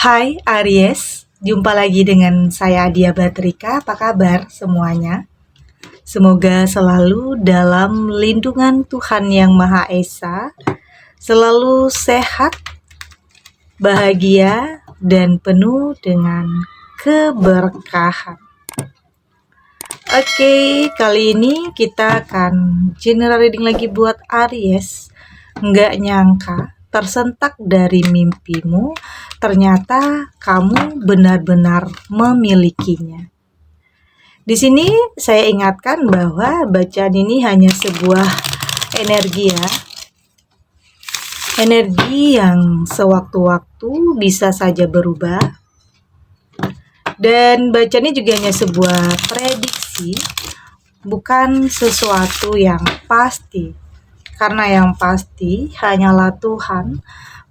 Hai Aries, jumpa lagi dengan saya Adia Batrika. Apa kabar semuanya? Semoga selalu dalam lindungan Tuhan Yang Maha Esa, selalu sehat, bahagia, dan penuh dengan keberkahan. Oke, kali ini kita akan general reading lagi buat Aries. Nggak nyangka, tersentak dari mimpimu, ternyata kamu benar-benar memilikinya. Di sini saya ingatkan bahwa bacaan ini hanya sebuah energi ya. Energi yang sewaktu-waktu bisa saja berubah. Dan bacaan ini juga hanya sebuah prediksi, bukan sesuatu yang pasti. Karena yang pasti hanyalah Tuhan,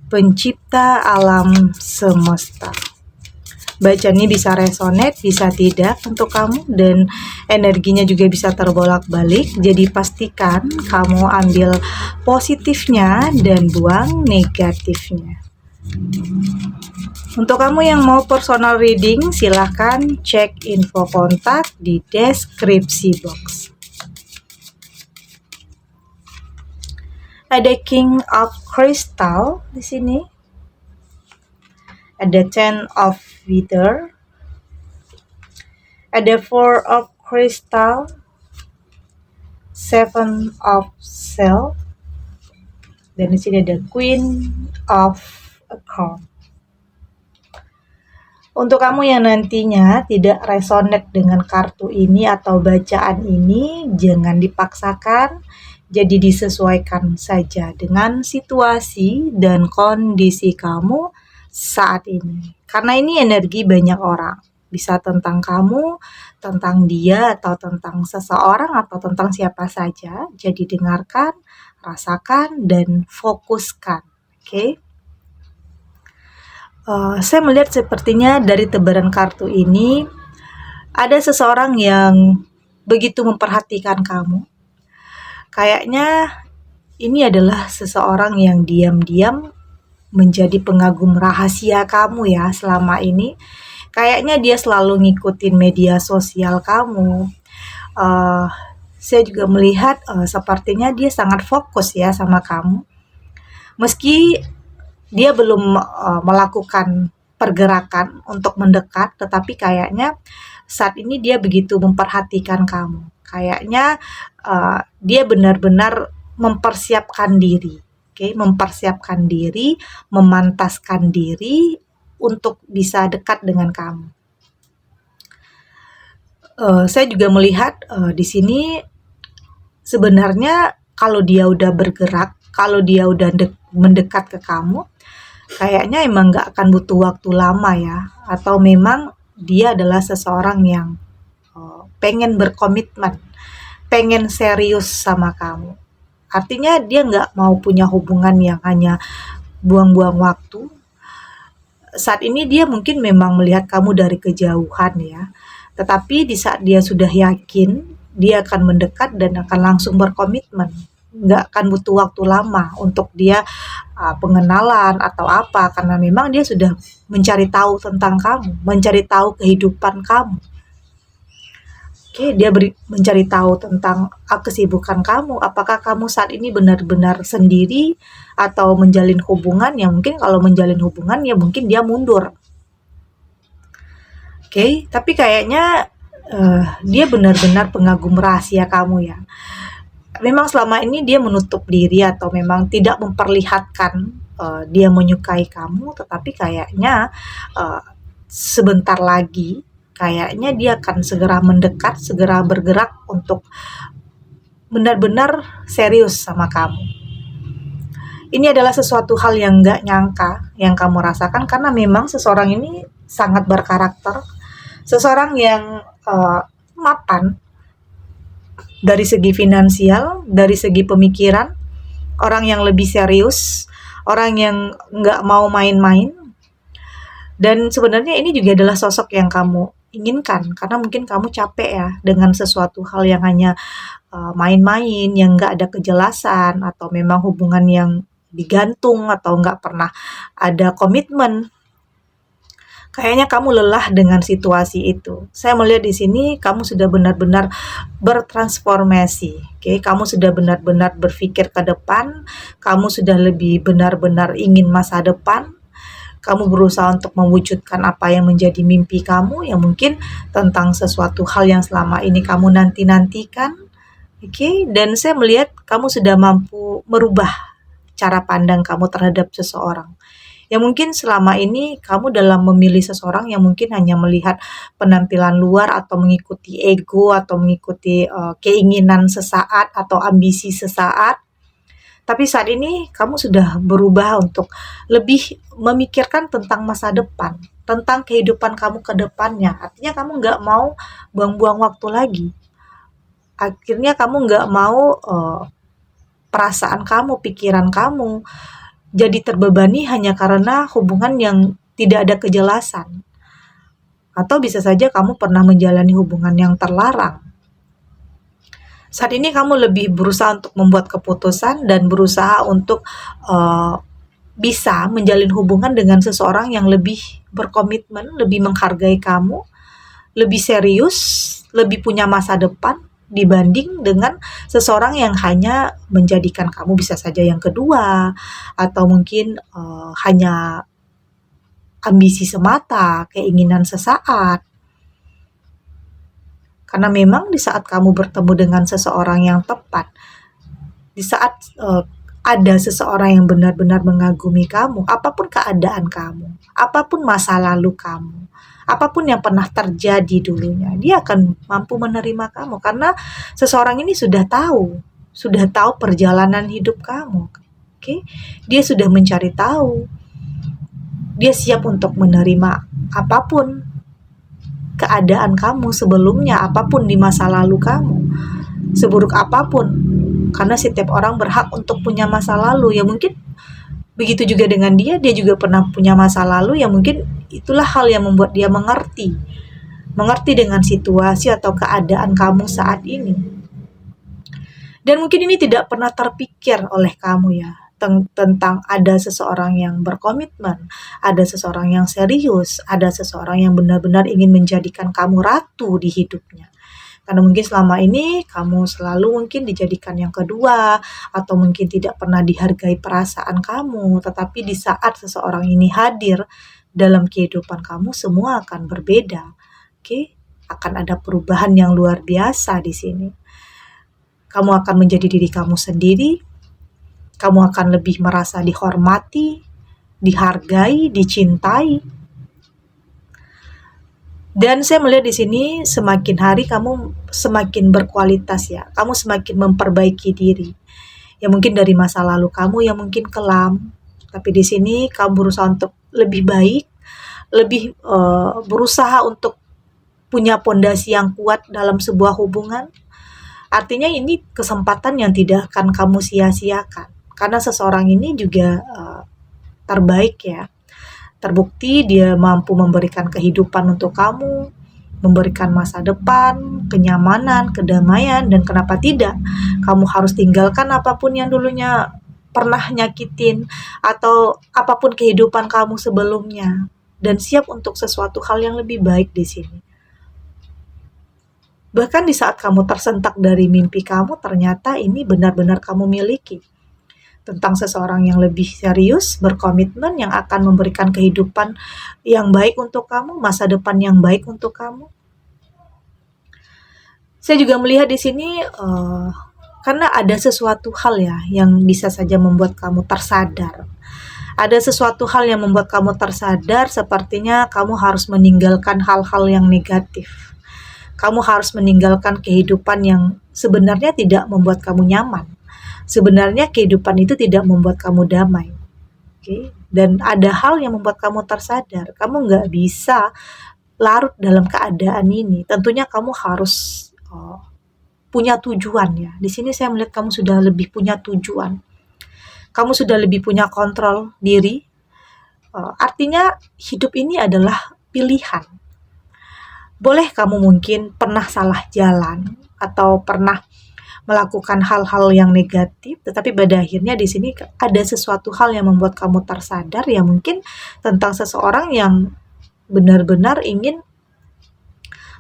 pencipta alam semesta. Bacaan ini bisa resonate, bisa tidak untuk kamu, dan energinya juga bisa terbolak-balik. Jadi pastikan kamu ambil positifnya dan buang negatifnya. Untuk kamu yang mau personal reading, silahkan cek info kontak di deskripsi box. Ada King of Crystal di sini. Ada Ten of Wither. Ada Four of Crystal. Seven of Self. Dan di sini ada Queen of a Crown. Untuk kamu yang nantinya tidak resonate dengan kartu ini atau bacaan ini, jangan dipaksakan. Jadi disesuaikan saja dengan situasi dan kondisi kamu saat ini. Karena ini energi banyak orang. Bisa tentang kamu, tentang dia, atau tentang seseorang, atau tentang siapa saja. Jadi dengarkan, rasakan, dan fokuskan. Oke? Saya melihat sepertinya dari tebaran kartu ini, ada seseorang yang begitu memperhatikan kamu. Kayaknya ini adalah seseorang yang diam-diam menjadi pengagum rahasia kamu ya selama ini. Kayaknya dia selalu ngikutin media sosial kamu. Saya juga melihat sepertinya dia sangat fokus ya sama kamu. Meski dia belum melakukan pergerakan untuk mendekat, tetapi kayaknya saat ini dia begitu memperhatikan kamu. Kayaknya dia benar-benar mempersiapkan diri. Mempersiapkan diri, memantaskan diri untuk bisa dekat dengan kamu. Saya juga melihat di sini sebenarnya kalau dia udah bergerak, kalau dia udah mendekat ke kamu, kayaknya emang gak akan butuh waktu lama ya. Atau memang dia adalah seseorang yang pengen berkomitmen, pengen serius sama kamu. Artinya dia gak mau punya hubungan yang hanya buang-buang waktu. Saat ini dia mungkin memang melihat kamu dari kejauhan ya. Tetapi di saat dia sudah yakin, dia akan mendekat dan akan langsung berkomitmen. Nggak akan butuh waktu lama untuk dia pengenalan atau apa, karena memang dia sudah mencari tahu tentang kamu, mencari tahu kehidupan kamu. Dia mencari tahu tentang kesibukan kamu, apakah kamu saat ini benar-benar sendiri atau menjalin hubungan. Ya mungkin kalau menjalin hubungan ya mungkin dia mundur. Tapi kayaknya dia benar-benar pengagum rahasia kamu ya. Memang selama ini dia menutup diri atau memang tidak memperlihatkan dia menyukai kamu, tetapi kayaknya sebentar lagi kayaknya dia akan segera mendekat, segera bergerak untuk benar-benar serius sama kamu. Ini adalah sesuatu hal yang gak nyangka yang kamu rasakan, karena memang seseorang ini sangat berkarakter, seseorang yang mapan dari segi finansial, dari segi pemikiran, orang yang lebih serius, orang yang nggak mau main-main. Dan sebenarnya ini juga adalah sosok yang kamu inginkan, karena mungkin kamu capek ya dengan sesuatu hal yang hanya main-main, yang nggak ada kejelasan, atau memang hubungan yang digantung, atau nggak pernah ada komitmen. Kayaknya kamu lelah dengan situasi itu. Saya melihat di sini kamu sudah benar-benar bertransformasi. Oke, kamu sudah benar-benar berpikir ke depan, kamu sudah lebih benar-benar ingin masa depan. Kamu berusaha untuk mewujudkan apa yang menjadi mimpi kamu, yang mungkin tentang sesuatu hal yang selama ini kamu nanti-nantikan. Oke, dan saya melihat kamu sudah mampu merubah cara pandang kamu terhadap seseorang. Ya mungkin selama ini kamu dalam memilih seseorang yang mungkin hanya melihat penampilan luar atau mengikuti ego atau mengikuti keinginan sesaat atau ambisi sesaat. Tapi saat ini kamu sudah berubah untuk lebih memikirkan tentang masa depan, tentang kehidupan kamu ke depannya. Artinya kamu nggak mau buang-buang waktu lagi. Akhirnya kamu nggak mau perasaan kamu, pikiran kamu jadi terbebani hanya karena hubungan yang tidak ada kejelasan. Atau bisa saja kamu pernah menjalani hubungan yang terlarang. Saat ini kamu lebih berusaha untuk membuat keputusan dan berusaha untuk bisa menjalin hubungan dengan seseorang yang lebih berkomitmen, lebih menghargai kamu, lebih serius, lebih punya masa depan dibanding dengan seseorang yang hanya menjadikan kamu bisa saja yang kedua atau mungkin hanya ambisi semata, keinginan sesaat. Karena memang di saat kamu bertemu dengan seseorang yang tepat, di saat ada seseorang yang benar-benar mengagumi kamu, apapun keadaan kamu, apapun masa lalu kamu, apapun yang pernah terjadi dulunya, dia akan mampu menerima kamu karena seseorang ini sudah tahu perjalanan hidup kamu. Oke, dia sudah mencari tahu, dia siap untuk menerima apapun keadaan kamu sebelumnya, apapun di masa lalu kamu, seburuk apapun, karena setiap orang berhak untuk punya masa lalu. Ya mungkin begitu juga dengan dia juga pernah punya masa lalu yang mungkin itulah hal yang membuat dia mengerti dengan situasi atau keadaan kamu saat ini. Dan mungkin ini tidak pernah terpikir oleh kamu ya, tentang ada seseorang yang berkomitmen, ada seseorang yang serius, ada seseorang yang benar-benar ingin menjadikan kamu ratu di hidupnya. Karena mungkin selama ini kamu selalu mungkin dijadikan yang kedua, atau mungkin tidak pernah dihargai perasaan kamu, tetapi di saat seseorang ini hadir dalam kehidupan kamu, semua akan berbeda. Oke, akan ada perubahan yang luar biasa di sini. Kamu akan menjadi diri kamu sendiri, kamu akan lebih merasa dihormati, dihargai, dicintai. Dan saya melihat di sini semakin hari kamu semakin berkualitas ya. Kamu semakin memperbaiki diri. Ya mungkin dari masa lalu kamu yang mungkin kelam, tapi di sini kamu berusaha untuk lebih baik, lebih berusaha untuk punya pondasi yang kuat dalam sebuah hubungan. Artinya ini kesempatan yang tidak akan kamu sia-siakan. Karena seseorang ini juga terbaik ya. Terbukti dia mampu memberikan kehidupan untuk kamu, memberikan masa depan, kenyamanan, kedamaian, dan kenapa tidak? Kamu harus tinggalkan apapun yang dulunya pernah nyakitin, atau apapun kehidupan kamu sebelumnya, dan siap untuk sesuatu hal yang lebih baik di sini. Bahkan di saat kamu tersentak dari mimpi kamu, ternyata ini benar-benar kamu miliki. Tentang seseorang yang lebih serius, berkomitmen, yang akan memberikan kehidupan yang baik untuk kamu, masa depan yang baik untuk kamu. Saya juga melihat di sini karena ada sesuatu hal ya yang bisa saja membuat kamu tersadar. Ada sesuatu hal yang membuat kamu tersadar, sepertinya kamu harus meninggalkan hal-hal yang negatif. Kamu harus meninggalkan kehidupan yang sebenarnya tidak membuat kamu nyaman. Sebenarnya kehidupan itu tidak membuat kamu damai. Okay? Dan ada hal yang membuat kamu tersadar. Kamu nggak bisa larut dalam keadaan ini. Tentunya kamu harus punya tujuan ya. Di sini saya melihat kamu sudah lebih punya tujuan. Kamu sudah lebih punya kontrol diri. Artinya hidup ini adalah pilihan. Boleh kamu mungkin pernah salah jalan atau pernah melakukan hal-hal yang negatif, tetapi pada akhirnya di sini ada sesuatu hal yang membuat kamu tersadar ya, mungkin tentang seseorang yang benar-benar ingin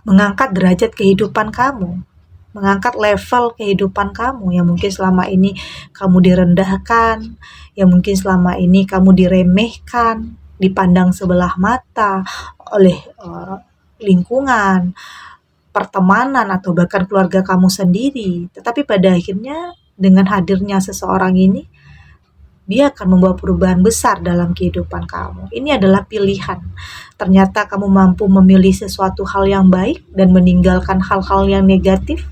mengangkat derajat kehidupan kamu, mengangkat level kehidupan kamu yang mungkin selama ini kamu direndahkan, yang mungkin selama ini kamu diremehkan, dipandang sebelah mata oleh lingkungan, pertemanan, atau bahkan keluarga kamu sendiri. Tetapi pada akhirnya dengan hadirnya seseorang ini, dia akan membawa perubahan besar dalam kehidupan kamu. Ini adalah pilihan. Ternyata kamu mampu memilih sesuatu hal yang baik dan meninggalkan hal-hal yang negatif.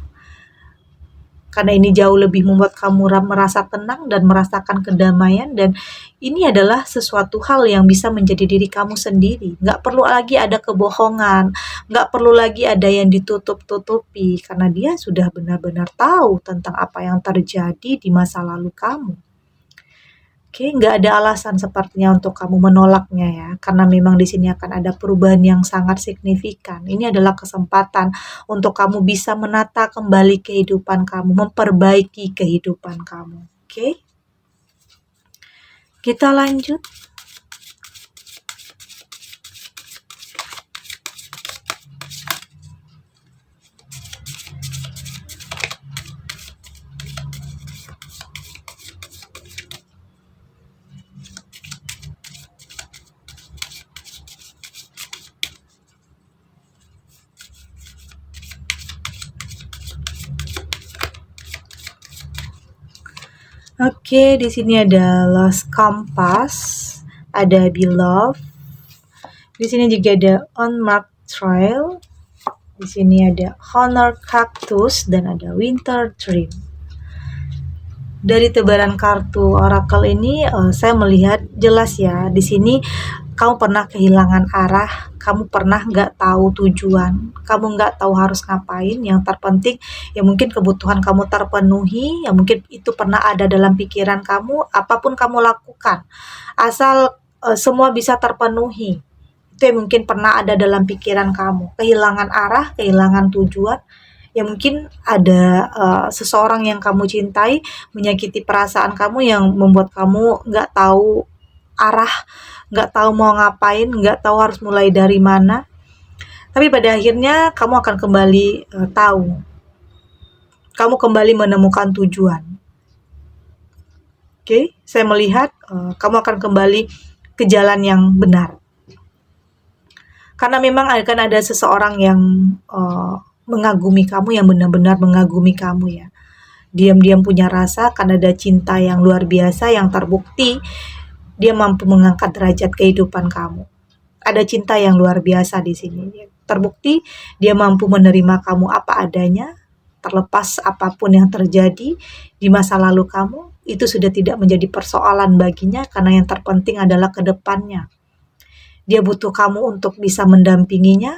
Karena ini jauh lebih membuat kamu merasa tenang dan merasakan kedamaian. Dan ini adalah sesuatu hal yang bisa menjadi diri kamu sendiri. Nggak perlu lagi ada kebohongan. Nggak perlu lagi ada yang ditutup-tutupi. Karena dia sudah benar-benar tahu tentang apa yang terjadi di masa lalu kamu. Oke, nggak ada alasan sepertinya untuk kamu menolaknya ya, karena memang di sini akan ada perubahan yang sangat signifikan. Ini adalah kesempatan untuk kamu bisa menata kembali kehidupan kamu, memperbaiki kehidupan kamu. Oke, kita lanjut. Oke, di sini ada Lost Compass, ada Beloved. Di sini juga ada Unmarked Trail. Di sini ada Honor Cactus dan ada Winter Dream. Dari tebaran kartu oracle ini saya melihat jelas ya, di sini kamu pernah kehilangan arah, kamu pernah nggak tahu tujuan, kamu nggak tahu harus ngapain. Yang terpenting ya mungkin kebutuhan kamu terpenuhi, ya mungkin itu pernah ada dalam pikiran kamu. Apapun kamu lakukan, asal semua bisa terpenuhi, itu yang mungkin pernah ada dalam pikiran kamu. Kehilangan arah, kehilangan tujuan, ya mungkin ada seseorang yang kamu cintai menyakiti perasaan kamu yang membuat kamu nggak tahu arah, nggak tahu mau ngapain, nggak tahu harus mulai dari mana. Tapi pada akhirnya kamu akan kembali tahu, kamu kembali menemukan tujuan. Oke, saya melihat kamu akan kembali ke jalan yang benar. Karena memang akan ada seseorang yang mengagumi kamu, yang benar-benar mengagumi kamu ya. Diam-diam punya rasa karena ada cinta yang luar biasa yang terbukti dia mampu mengangkat derajat kehidupan kamu. Ada cinta yang luar biasa di sini. Terbukti dia mampu menerima kamu apa adanya, terlepas apapun yang terjadi di masa lalu kamu, itu sudah tidak menjadi persoalan baginya karena yang terpenting adalah ke depannya. Dia butuh kamu untuk bisa mendampinginya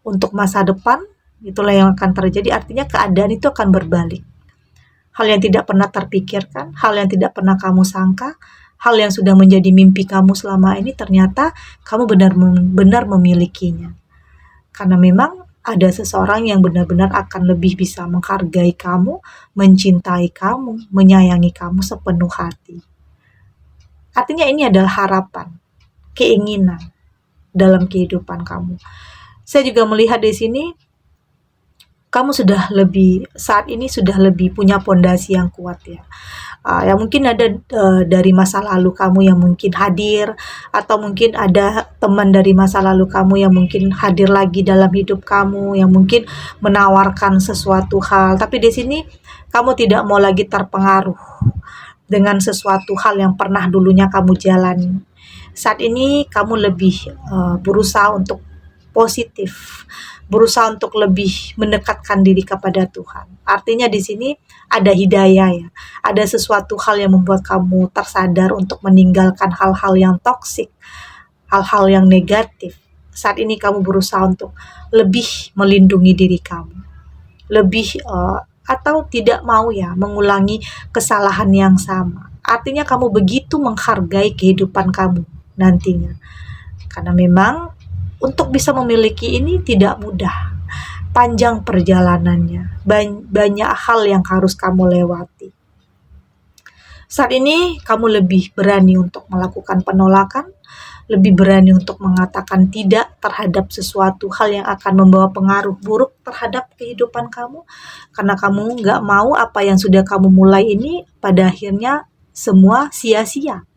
untuk masa depan. Itulah yang akan terjadi, artinya keadaan itu akan berbalik. Hal yang tidak pernah terpikirkan, hal yang tidak pernah kamu sangka, hal yang sudah menjadi mimpi kamu selama ini, ternyata kamu benar-benar memilikinya. Karena memang ada seseorang yang benar-benar akan lebih bisa menghargai kamu, mencintai kamu, menyayangi kamu sepenuh hati. Artinya ini adalah harapan, keinginan dalam kehidupan kamu. Saya juga melihat di sini kamu sudah lebih, saat ini sudah lebih punya pondasi yang kuat ya. Ya mungkin ada dari masa lalu kamu yang mungkin hadir, atau mungkin ada teman dari masa lalu kamu yang mungkin hadir lagi dalam hidup kamu, yang mungkin menawarkan sesuatu hal. Tapi di sini kamu tidak mau lagi terpengaruh dengan sesuatu hal yang pernah dulunya kamu jalani. Saat ini kamu lebih berusaha untuk positif, berusaha untuk lebih mendekatkan diri kepada Tuhan. Artinya di sini ada hidayah ya, ada sesuatu hal yang membuat kamu tersadar untuk meninggalkan hal-hal yang toksik, hal-hal yang negatif. Saat ini kamu berusaha untuk lebih melindungi diri kamu, lebih atau tidak mau ya mengulangi kesalahan yang sama. Artinya kamu begitu menghargai kehidupan kamu nantinya. Karena memang untuk bisa memiliki ini tidak mudah. Panjang perjalanannya. Banyak hal yang harus kamu lewati. Saat ini kamu lebih berani untuk melakukan penolakan, lebih berani untuk mengatakan tidak terhadap sesuatu hal yang akan membawa pengaruh buruk terhadap kehidupan kamu, karena kamu nggak mau apa yang sudah kamu mulai ini pada akhirnya semua sia-sia.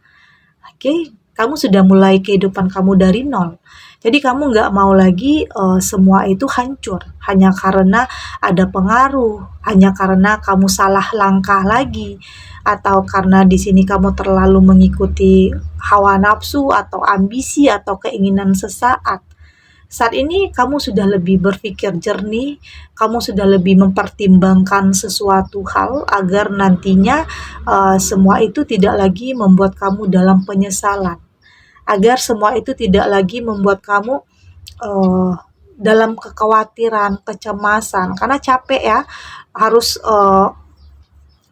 Oke, kamu sudah mulai kehidupan kamu dari nol. Jadi kamu nggak mau lagi semua itu hancur hanya karena ada pengaruh, hanya karena kamu salah langkah lagi, atau karena di sini kamu terlalu mengikuti hawa nafsu atau ambisi atau keinginan sesaat. Saat ini kamu sudah lebih berpikir jernih, kamu sudah lebih mempertimbangkan sesuatu hal agar nantinya semua itu tidak lagi membuat kamu dalam penyesalan, agar semua itu tidak lagi membuat kamu dalam kekhawatiran, kecemasan, karena capek ya harus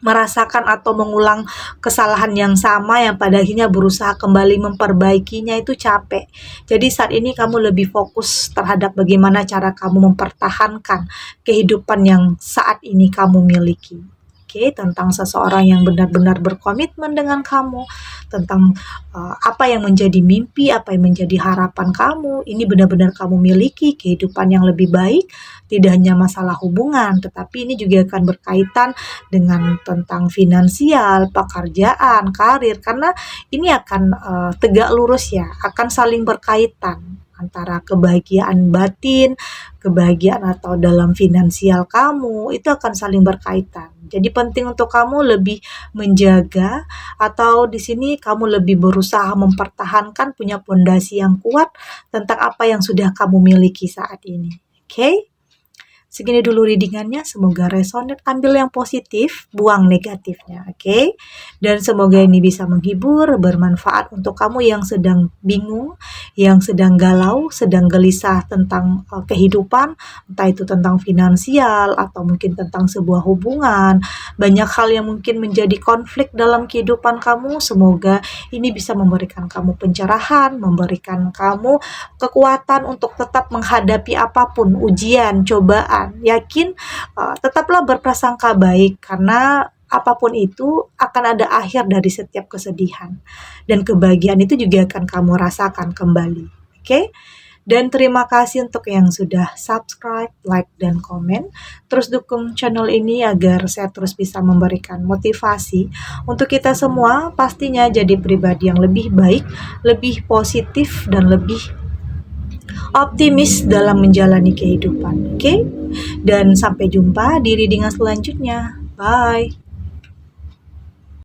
merasakan atau mengulang kesalahan yang sama yang pada akhirnya berusaha kembali memperbaikinya, itu capek. Jadi saat ini kamu lebih fokus terhadap bagaimana cara kamu mempertahankan kehidupan yang saat ini kamu miliki. Oke, tentang seseorang yang benar-benar berkomitmen dengan kamu, tentang apa yang menjadi mimpi, apa yang menjadi harapan kamu. Ini benar-benar kamu miliki kehidupan yang lebih baik, tidak hanya masalah hubungan, tetapi ini juga akan berkaitan dengan tentang finansial, pekerjaan, karir, karena ini akan tegak lurus ya, akan saling berkaitan antara kebahagiaan batin, kebahagiaan atau dalam finansial kamu, itu akan saling berkaitan. Jadi penting untuk kamu lebih menjaga, atau di sini kamu lebih berusaha mempertahankan punya pondasi yang kuat tentang apa yang sudah kamu miliki saat ini. Oke? Segini dulu readingannya, semoga resonate, ambil yang positif, buang negatifnya, oke? Dan semoga ini bisa menghibur, bermanfaat untuk kamu yang sedang bingung, yang sedang galau, sedang gelisah tentang kehidupan, entah itu tentang finansial, atau mungkin tentang sebuah hubungan, banyak hal yang mungkin menjadi konflik dalam kehidupan kamu. Semoga ini bisa memberikan kamu pencerahan, memberikan kamu kekuatan untuk tetap menghadapi apapun, ujian, cobaan. Yakin, tetaplah berprasangka baik, karena apapun itu akan ada akhir dari setiap kesedihan, dan kebahagiaan itu juga akan kamu rasakan kembali. Oke? Dan terima kasih untuk yang sudah subscribe, like, dan komen. Terus dukung channel ini agar saya terus bisa memberikan motivasi untuk kita semua pastinya jadi pribadi yang lebih baik, lebih positif, dan lebih optimis dalam menjalani kehidupan. Oke? Dan sampai jumpa di readingan selanjutnya. Bye.